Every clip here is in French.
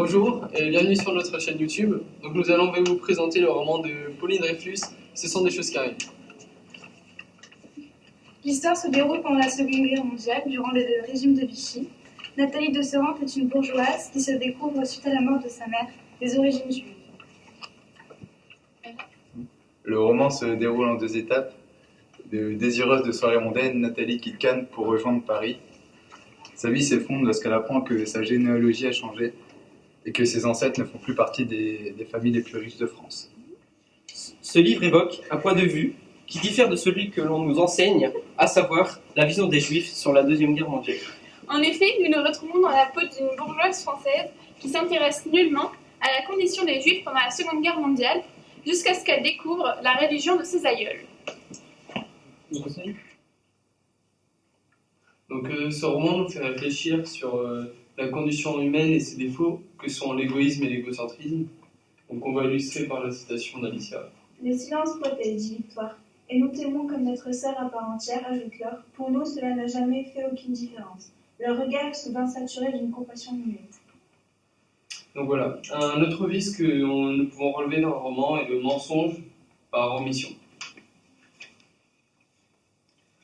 Bonjour et bienvenue sur notre chaîne YouTube. Donc nous allons vous présenter le roman de Pauline Dreyfus, Ce sont des choses qui arrivent. L'histoire se déroule pendant la Seconde Guerre mondiale, durant le régime de Vichy. Nathalie de Serente est une bourgeoise qui se découvre, suite à la mort de sa mère, des origines juives. Le roman se déroule en 2 étapes. Désireuse de soirées mondaines, Nathalie quitte Cannes pour rejoindre Paris. Sa vie s'effondre lorsqu'elle apprend que sa généalogie a changé et que ses ancêtres ne font plus partie des familles les plus riches de France. Ce livre évoque un point de vue qui diffère de celui que l'on nous enseigne, à savoir la vision des Juifs sur la Deuxième Guerre mondiale. En effet, nous nous retrouvons dans la peau d'une bourgeoise française qui s'intéresse nullement à la condition des Juifs pendant la Seconde Guerre mondiale, jusqu'à ce qu'elle découvre la religion de ses aïeuls. Donc ce roman nous fait réfléchir sur la condition humaine et ses défauts, que sont l'égoïsme et l'égocentrisme. Donc on va illustrer par la citation d'Alicia. Le silence protège, dit Victoire, et nous t'aimons comme notre sœur à part entière, ajoute Laure. Pour nous, cela n'a jamais fait aucune différence. Leur regard est soudain saturé d'une compassion muette. Donc voilà, un autre vice que nous pouvons relever dans le roman est le mensonge par omission.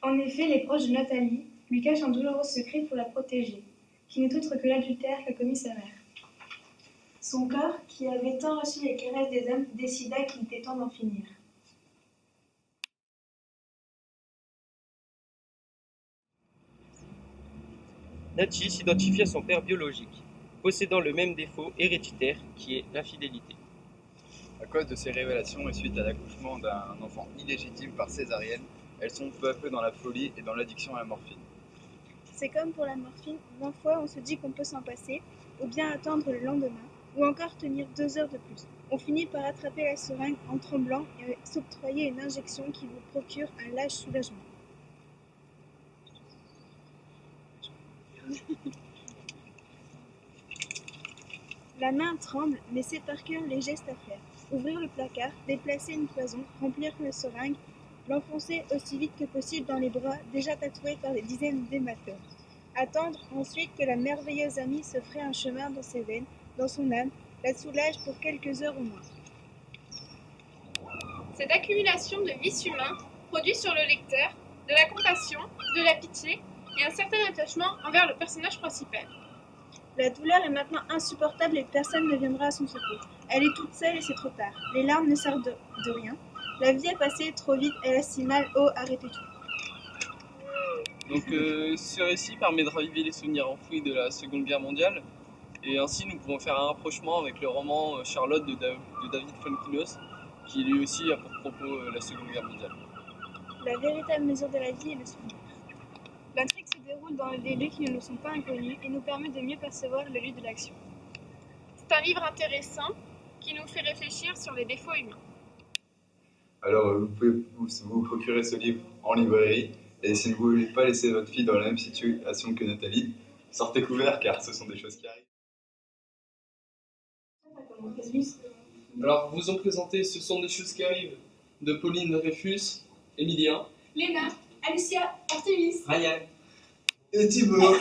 En effet, les proches de Nathalie lui cachent un douloureux secret pour la protéger, qui n'est autre que l'adultère qu'a commis sa mère. Son cœur, qui avait tant reçu les caresses des hommes, décida qu'il était temps d'en finir. Nachi s'identifie à son père biologique, possédant le même défaut héréditaire qui est l'infidélité. À cause de ces révélations et suite à l'accouchement d'un enfant illégitime par césarienne, elles sont peu à peu dans la folie et dans l'addiction à la morphine. C'est comme pour la morphine, 20 fois on se dit qu'on peut s'en passer, ou bien attendre le lendemain, ou encore tenir 2 heures de plus. On finit par attraper la seringue en tremblant et s'octroyer une injection qui vous procure un lâche soulagement. La main tremble, mais c'est par cœur les gestes à faire. Ouvrir le placard, déplacer une cloison, remplir le seringue, l'enfoncer aussi vite que possible dans les bras déjà tatoués par des dizaines d'émateurs. Attendre ensuite que la merveilleuse amie se ferait un chemin dans ses veines, dans son âme, la soulage pour quelques heures au moins. Cette accumulation de vices humains produit sur le lecteur de la compassion, de la pitié et un certain attachement envers le personnage principal. La douleur est maintenant insupportable et personne ne viendra à son secours. Elle est toute seule et c'est trop tard. Les larmes ne servent de rien. La vie est passée trop vite, elle a si mal, oh, arrêtez tout. Donc ce récit permet de raviver les souvenirs enfouis de la Seconde Guerre mondiale, et ainsi nous pouvons faire un rapprochement avec le roman Charlotte de David Fonkinos, qui lui aussi a pour propos la Seconde Guerre mondiale. La véritable mesure de la vie est le souvenir. L'intrigue se déroule dans des lieux qui ne nous sont pas inconnus et nous permet de mieux percevoir le lieu de l'action. C'est un livre intéressant qui nous fait réfléchir sur les défauts humains. Alors vous pouvez vous procurer ce livre en librairie, et si vous ne voulez pas laisser votre fille dans la même situation que Nathalie, sortez couvert car ce sont des choses qui arrivent. Alors vous ont présenté Ce sont des choses qui arrivent de Pauline Dreyfus, Emilien, Léna, Alicia, Artemis, Ryan Et Thibaut.